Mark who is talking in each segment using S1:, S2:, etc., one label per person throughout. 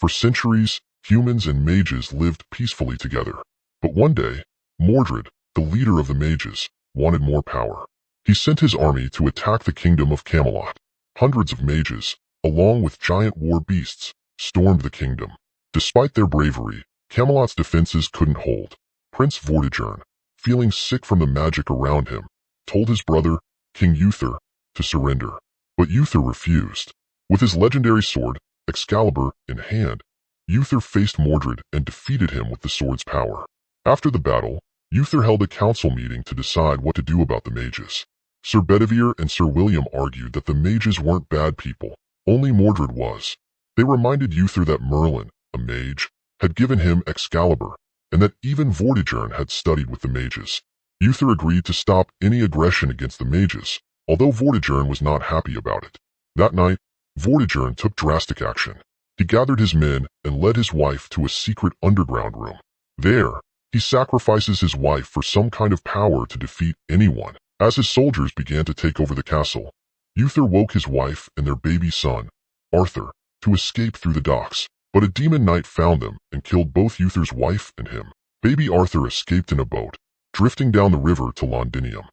S1: For centuries, humans and mages lived peacefully together. But one day, Mordred, the leader of the mages, wanted more power. He sent his army to attack the kingdom of Camelot. Hundreds of mages, along with giant war beasts, stormed the kingdom. Despite their bravery, Camelot's defenses couldn't hold. Prince Vortigern, feeling sick from the magic around him, told his brother, King Uther, to surrender. But Uther refused. With his legendary sword, Excalibur, in hand, Uther faced Mordred and defeated him with the sword's power. After the battle, Uther held a council meeting to decide what to do about the mages. Sir Bedivere and Sir William argued that the mages weren't bad people, only Mordred was. They reminded Uther that Merlin, a mage, had given him Excalibur, and that even Vortigern had studied with the mages. Uther agreed to stop any aggression against the mages, although Vortigern was not happy about it. That night, Vortigern took drastic action. He gathered his men and led his wife to a secret underground room. There, he sacrifices his wife for some kind of power to defeat anyone. As his soldiers began to take over the castle, Uther woke his wife and their baby son, Arthur, to escape through the docks. But a demon knight found them and killed both Uther's wife and him. Baby Arthur escaped in a boat, drifting down the river to Londinium.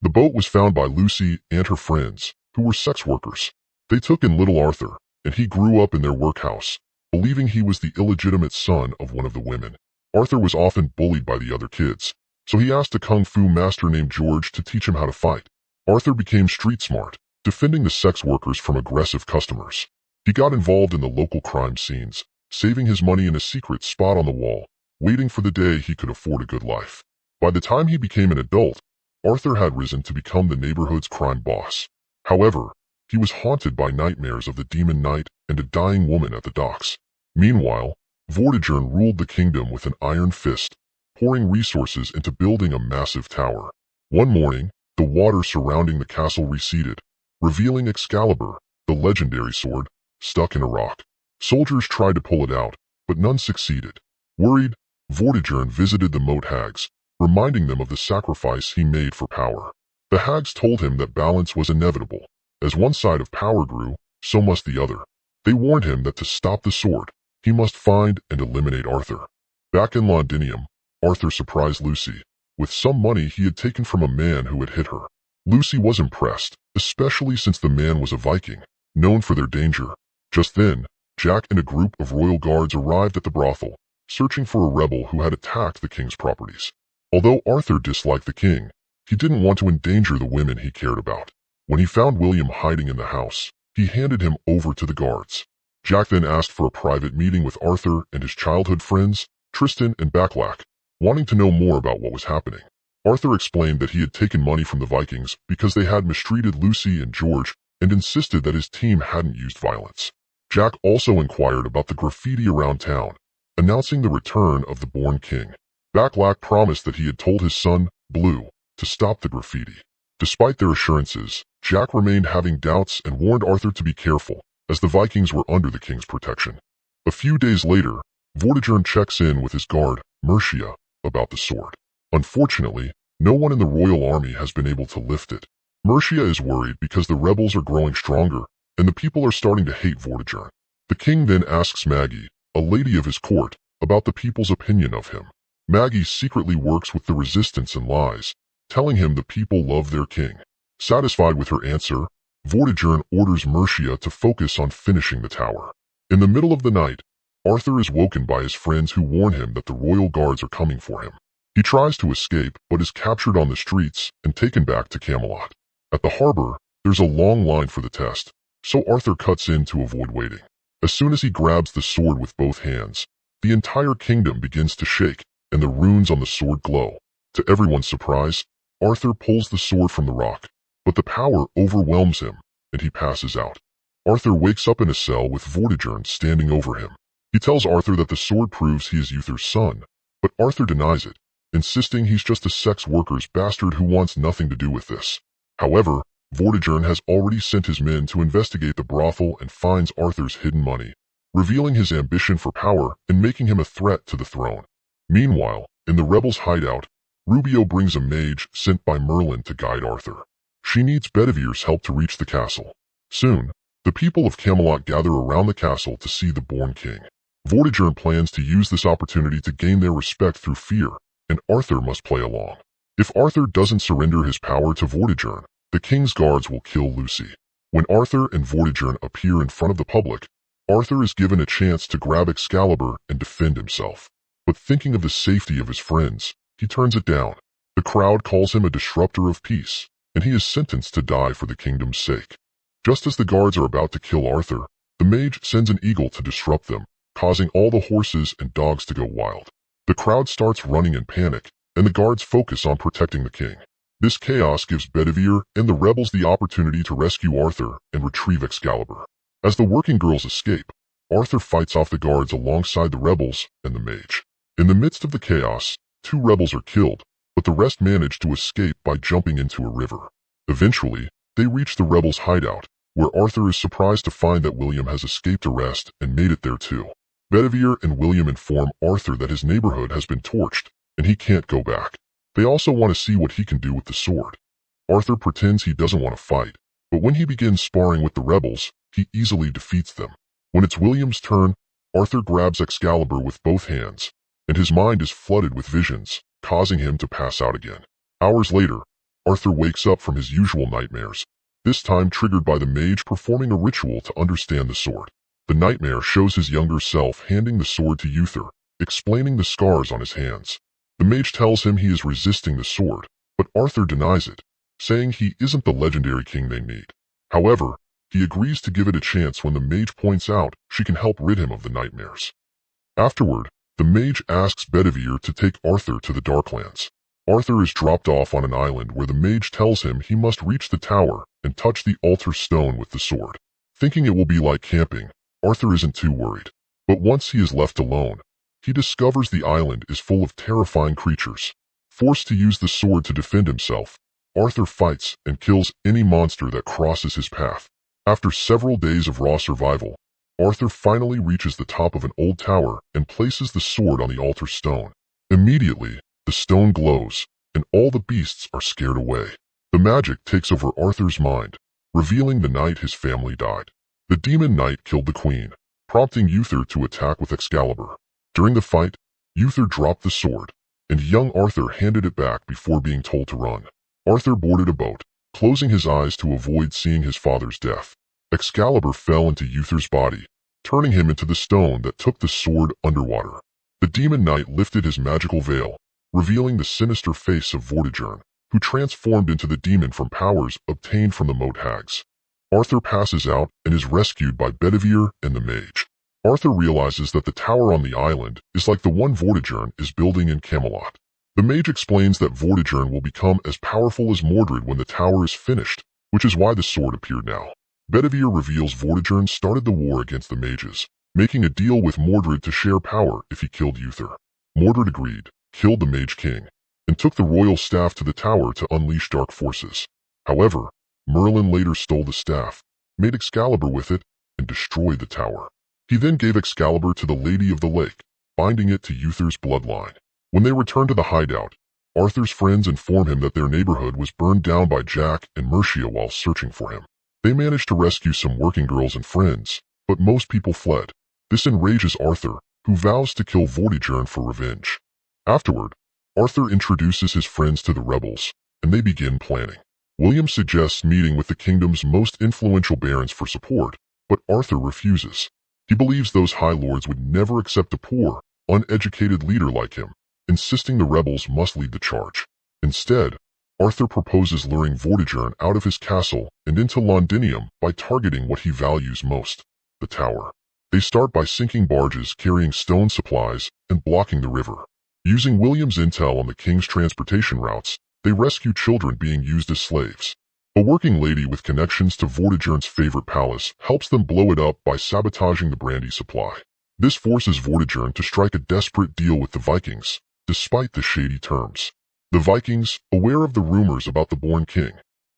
S1: The boat was found by Lucy and her friends, who were sex workers. They took in little Arthur, and he grew up in their workhouse, believing he was the illegitimate son of one of the women. Arthur was often bullied by the other kids, so he asked a kung fu master named George to teach him how to fight. Arthur became street smart, defending the sex workers from aggressive customers. He got involved in the local crime scenes, saving his money in a secret spot on the wall, waiting for the day he could afford a good life. By the time he became an adult, Arthur had risen to become the neighborhood's crime boss. However, he was haunted by nightmares of the demon knight and a dying woman at the docks. Meanwhile, Vortigern ruled the kingdom with an iron fist, pouring resources into building a massive tower. One morning, the water surrounding the castle receded, revealing Excalibur, the legendary sword, stuck in a rock. Soldiers tried to pull it out, but none succeeded. Worried, Vortigern visited the moat hags, reminding them of the sacrifice he made for power. The hags told him that balance was inevitable. As one side of power grew, so must the other. They warned him that to stop the sword, he must find and eliminate Arthur. Back in Londinium, Arthur surprised Lucy with some money he had taken from a man who had hit her. Lucy was impressed, especially since the man was a Viking, known for their danger. Just then, Jack and a group of royal guards arrived at the brothel, searching for a rebel who had attacked the king's properties. Although Arthur disliked the king, he didn't want to endanger the women he cared about. When he found William hiding in the house, he handed him over to the guards. Jack then asked for a private meeting with Arthur and his childhood friends, Tristan and Backlack, wanting to know more about what was happening. Arthur explained that he had taken money from the Vikings because they had mistreated Lucy and George and insisted that his team hadn't used violence. Jack also inquired about the graffiti around town, announcing the return of the born king. Backlack promised that he had told his son, Blue, to stop the graffiti. Despite their assurances, Jack remained having doubts and warned Arthur to be careful, as the Vikings were under the king's protection. A few days later, Vortigern checks in with his guard, Mercia, about the sword. Unfortunately, no one in the royal army has been able to lift it. Mercia is worried because the rebels are growing stronger, and the people are starting to hate Vortigern. The king then asks Maggie, a lady of his court, about the people's opinion of him. Maggie secretly works with the resistance and lies, telling him the people love their king. Satisfied with her answer, Vortigern orders Mercia to focus on finishing the tower. In the middle of the night, Arthur is woken by his friends who warn him that the royal guards are coming for him. He tries to escape but is captured on the streets and taken back to Camelot. At the harbor, there's a long line for the test, so Arthur cuts in to avoid waiting. As soon as he grabs the sword with both hands, the entire kingdom begins to shake and the runes on the sword glow. To everyone's surprise, Arthur pulls the sword from the rock, but the power overwhelms him and he passes out. Arthur wakes up in a cell with Vortigern standing over him. He tells Arthur that the sword proves he is Uther's son, but Arthur denies it, insisting he's just a sex worker's bastard who wants nothing to do with this. However, Vortigern has already sent his men to investigate the brothel and finds Arthur's hidden money, revealing his ambition for power and making him a threat to the throne. Meanwhile, in the rebels' hideout, Rubio brings a mage sent by Merlin to guide Arthur. She needs Bedivere's help to reach the castle. Soon, the people of Camelot gather around the castle to see the born king. Vortigern plans to use this opportunity to gain their respect through fear, and Arthur must play along. If Arthur doesn't surrender his power to Vortigern, the king's guards will kill Lucy. When Arthur and Vortigern appear in front of the public, Arthur is given a chance to grab Excalibur and defend himself. But thinking of the safety of his friends, he turns it down. The crowd calls him a disruptor of peace, and he is sentenced to die for the kingdom's sake. Just as the guards are about to kill Arthur, the mage sends an eagle to disrupt them, causing all the horses and dogs to go wild. The crowd starts running in panic, and the guards focus on protecting the king. This chaos gives Bedivere and the rebels the opportunity to rescue Arthur and retrieve Excalibur. As the working girls escape, Arthur fights off the guards alongside the rebels and the mage. In the midst of the chaos, 2 rebels are killed, but the rest manage to escape by jumping into a river. Eventually, they reach the rebels' hideout, where Arthur is surprised to find that William has escaped arrest and made it there too. Bedivere and William inform Arthur that his neighborhood has been torched, and he can't go back. They also want to see what he can do with the sword. Arthur pretends he doesn't want to fight, but when he begins sparring with the rebels, he easily defeats them. When it's William's turn, Arthur grabs Excalibur with both hands, and his mind is flooded with visions, causing him to pass out again. Hours later, Arthur wakes up from his usual nightmares, this time triggered by the mage performing a ritual to understand the sword. The nightmare shows his younger self handing the sword to Uther, explaining the scars on his hands. The mage tells him he is resisting the sword, but Arthur denies it, saying he isn't the legendary king they need. However, he agrees to give it a chance when the mage points out she can help rid him of the nightmares. Afterward, the mage asks Bedivere to take Arthur to the Darklands. Arthur is dropped off on an island where the mage tells him he must reach the tower and touch the altar stone with the sword. Thinking it will be like camping, Arthur isn't too worried. But once he is left alone, he discovers the island is full of terrifying creatures. Forced to use the sword to defend himself, Arthur fights and kills any monster that crosses his path. After several days of raw survival, Arthur finally reaches the top of an old tower and places the sword on the altar stone. Immediately, the stone glows, and all the beasts are scared away. The magic takes over Arthur's mind, revealing the night his family died. The demon knight killed the queen, prompting Uther to attack with Excalibur. During the fight, Uther dropped the sword, and young Arthur handed it back before being told to run. Arthur boarded a boat, closing his eyes to avoid seeing his father's death. Excalibur fell into Uther's body, turning him into the stone that took the sword underwater. The demon knight lifted his magical veil, revealing the sinister face of Vortigern, who transformed into the demon from powers obtained from the moat hags. Arthur passes out and is rescued by Bedivere and the mage. Arthur realizes that the tower on the island is like the one Vortigern is building in Camelot. The mage explains that Vortigern will become as powerful as Mordred when the tower is finished, which is why the sword appeared now. Bedivere reveals Vortigern started the war against the mages, making a deal with Mordred to share power if he killed Uther. Mordred agreed, killed the Mage King, and took the royal staff to the tower to unleash dark forces. However, Merlin later stole the staff, made Excalibur with it, and destroyed the tower. He then gave Excalibur to the Lady of the Lake, binding it to Uther's bloodline. When they return to the hideout, Arthur's friends inform him that their neighborhood was burned down by Jack and Mercia while searching for him. They manage to rescue some working girls and friends, but most people fled. This enrages Arthur, who vows to kill Vortigern for revenge. Afterward, Arthur introduces his friends to the rebels, and they begin planning. William suggests meeting with the kingdom's most influential barons for support, but Arthur refuses. He believes those high lords would never accept a poor, uneducated leader like him, insisting the rebels must lead the charge. Instead, Arthur proposes luring Vortigern out of his castle and into Londinium by targeting what he values most, the tower. They start by sinking barges carrying stone supplies and blocking the river. Using William's intel on the king's transportation routes, they rescue children being used as slaves. A working lady with connections to Vortigern's favorite palace helps them blow it up by sabotaging the brandy supply. This forces Vortigern to strike a desperate deal with the Vikings, despite the shady terms. The Vikings, aware of the rumors about the born king,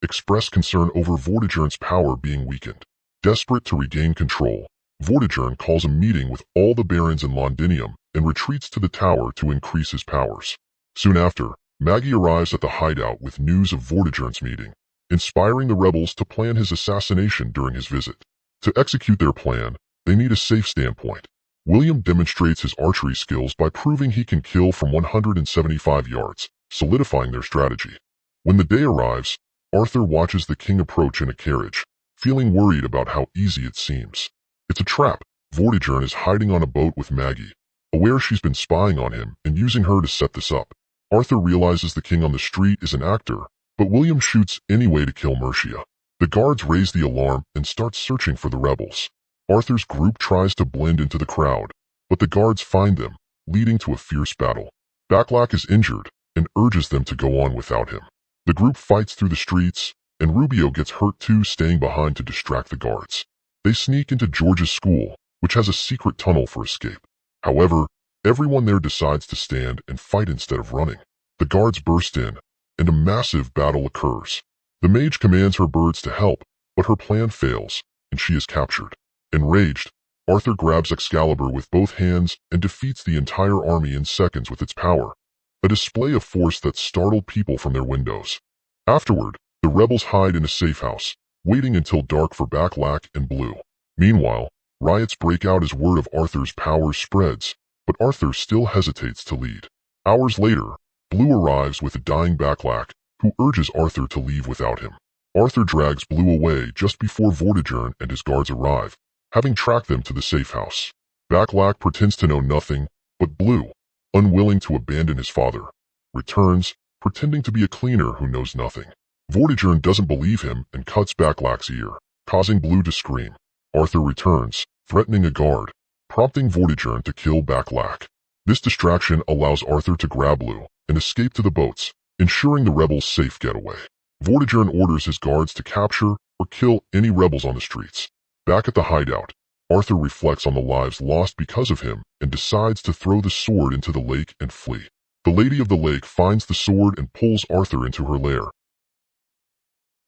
S1: express concern over Vortigern's power being weakened. Desperate to regain control, Vortigern calls a meeting with all the barons in Londinium and retreats to the tower to increase his powers. Soon after, Maggie arrives at the hideout with news of Vortigern's meeting, inspiring the rebels to plan his assassination during his visit. To execute their plan, they need a safe standpoint. William demonstrates his archery skills by proving he can kill from 175 yards, solidifying their strategy. When the day arrives, Arthur watches the king approach in a carriage, feeling worried about how easy it seems. It's a trap. Vortigern is hiding on a boat with Maggie, aware she's been spying on him and using her to set this up. Arthur realizes the king on the street is an actor, but William shoots anyway to kill Mercia. The guards raise the alarm and start searching for the rebels. Arthur's group tries to blend into the crowd, but the guards find them, leading to a fierce battle. Backlack is injured and urges them to go on without him. The group fights through the streets, and Rubio gets hurt too, staying behind to distract the guards. They sneak into George's school, which has a secret tunnel for escape. However, everyone there decides to stand and fight instead of running. The guards burst in, and a massive battle occurs. The mage commands her birds to help, but her plan fails, and she is captured. Enraged, Arthur grabs Excalibur with both hands and defeats the entire army in seconds with its power, a display of force that startled people from their windows. Afterward, the rebels hide in a safe house, waiting until dark for Backlack and Blue. Meanwhile, riots break out as word of Arthur's power spreads, but Arthur still hesitates to lead. Hours later, Blue arrives with a dying Backlack, who urges Arthur to leave without him. Arthur drags Blue away just before Vortigern and his guards arrive, having tracked them to the safe house. Backlack pretends to know nothing, but Blue, unwilling to abandon his father, returns, pretending to be a cleaner who knows nothing. Vortigern doesn't believe him and cuts Backlack's ear, causing Blue to scream. Arthur returns, threatening a guard, prompting Vortigern to kill Backlack. This distraction allows Arthur to grab Blue and escape to the boats, ensuring the rebels' safe getaway. Vortigern orders his guards to capture or kill any rebels on the streets. Back at the hideout, Arthur reflects on the lives lost because of him and decides to throw the sword into the lake and flee. The Lady of the Lake finds the sword and pulls Arthur into her lair,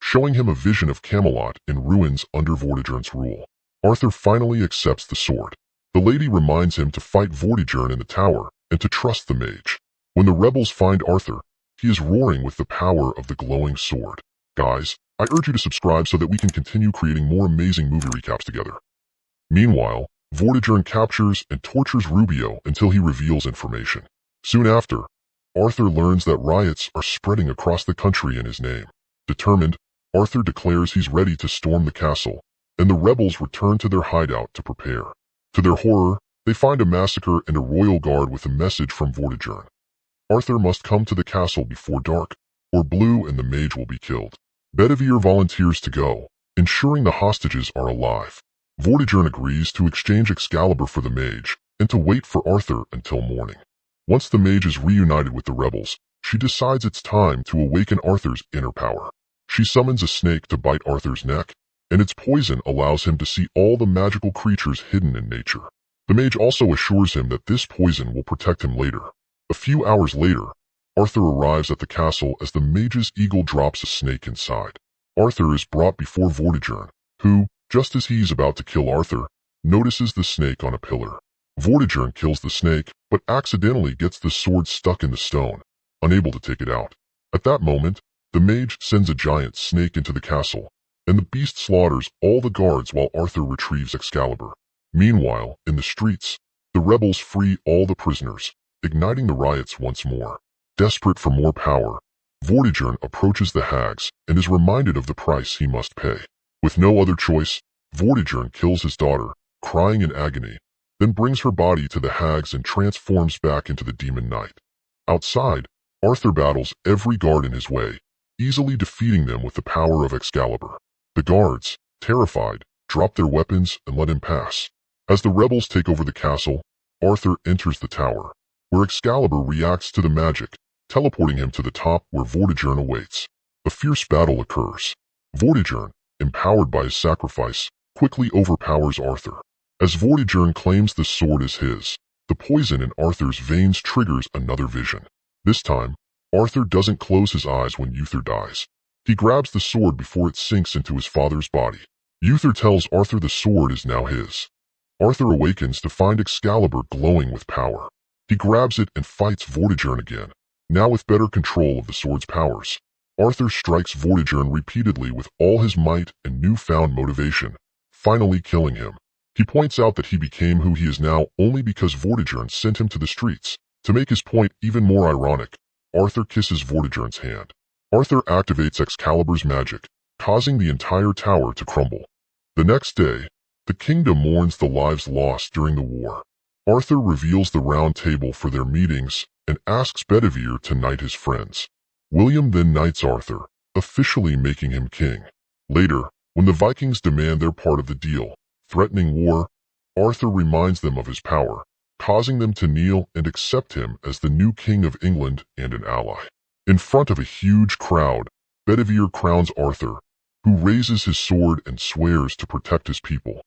S1: showing him a vision of Camelot in ruins under Vortigern's rule. Arthur finally accepts the sword. The lady reminds him to fight Vortigern in the tower and to trust the mage. When the rebels find Arthur, he is roaring with the power of the glowing sword. Guys, I urge you to subscribe so that we can continue creating more amazing movie recaps together. Meanwhile, Vortigern captures and tortures Rubio until he reveals information. Soon after, Arthur learns that riots are spreading across the country in his name. Determined, Arthur declares he's ready to storm the castle, and the rebels return to their hideout to prepare. To their horror, they find a massacre and a royal guard with a message from Vortigern. Arthur must come to the castle before dark, or Blue and the mage will be killed. Bedivere volunteers to go, ensuring the hostages are alive. Vortigern agrees to exchange Excalibur for the mage, and to wait for Arthur until morning. Once the mage is reunited with the rebels, she decides it's time to awaken Arthur's inner power. She summons a snake to bite Arthur's neck, and its poison allows him to see all the magical creatures hidden in nature. The mage also assures him that this poison will protect him later. A few hours later, Arthur arrives at the castle as the mage's eagle drops a snake inside. Arthur is brought before Vortigern, who, just as he's about to kill Arthur, notices the snake on a pillar. Vortigern kills the snake, but accidentally gets the sword stuck in the stone, unable to take it out. At that moment, the mage sends a giant snake into the castle, and the beast slaughters all the guards while Arthur retrieves Excalibur. Meanwhile, in the streets, the rebels free all the prisoners, igniting the riots once more. Desperate for more power, Vortigern approaches the hags and is reminded of the price he must pay. With no other choice, Vortigern kills his daughter, crying in agony, then brings her body to the hags and transforms back into the demon knight. Outside, Arthur battles every guard in his way, easily defeating them with the power of Excalibur. The guards, terrified, drop their weapons and let him pass. As the rebels take over the castle, Arthur enters the tower, where Excalibur reacts to the magic, teleporting him to the top where Vortigern awaits. A fierce battle occurs. Vortigern, empowered by his sacrifice, quickly overpowers Arthur. As Vortigern claims the sword is his, the poison in Arthur's veins triggers another vision. This time, Arthur doesn't close his eyes when Uther dies. He grabs the sword before it sinks into his father's body. Uther tells Arthur the sword is now his. Arthur awakens to find Excalibur glowing with power. He grabs it and fights Vortigern again, now with better control of the sword's powers. Arthur strikes Vortigern repeatedly with all his might and newfound motivation, finally killing him. He points out that he became who he is now only because Vortigern sent him to the streets. To make his point even more ironic, Arthur kisses Vortigern's hand. Arthur activates Excalibur's magic, causing the entire tower to crumble. The next day, the kingdom mourns the lives lost during the war. Arthur reveals the round table for their meetings and asks Bedivere to knight his friends. William then knights Arthur, officially making him king. Later, when the Vikings demand their part of the deal, threatening war, Arthur reminds them of his power, causing them to kneel and accept him as the new king of England and an ally. In front of a huge crowd, Bedivere crowns Arthur, who raises his sword and swears to protect his people.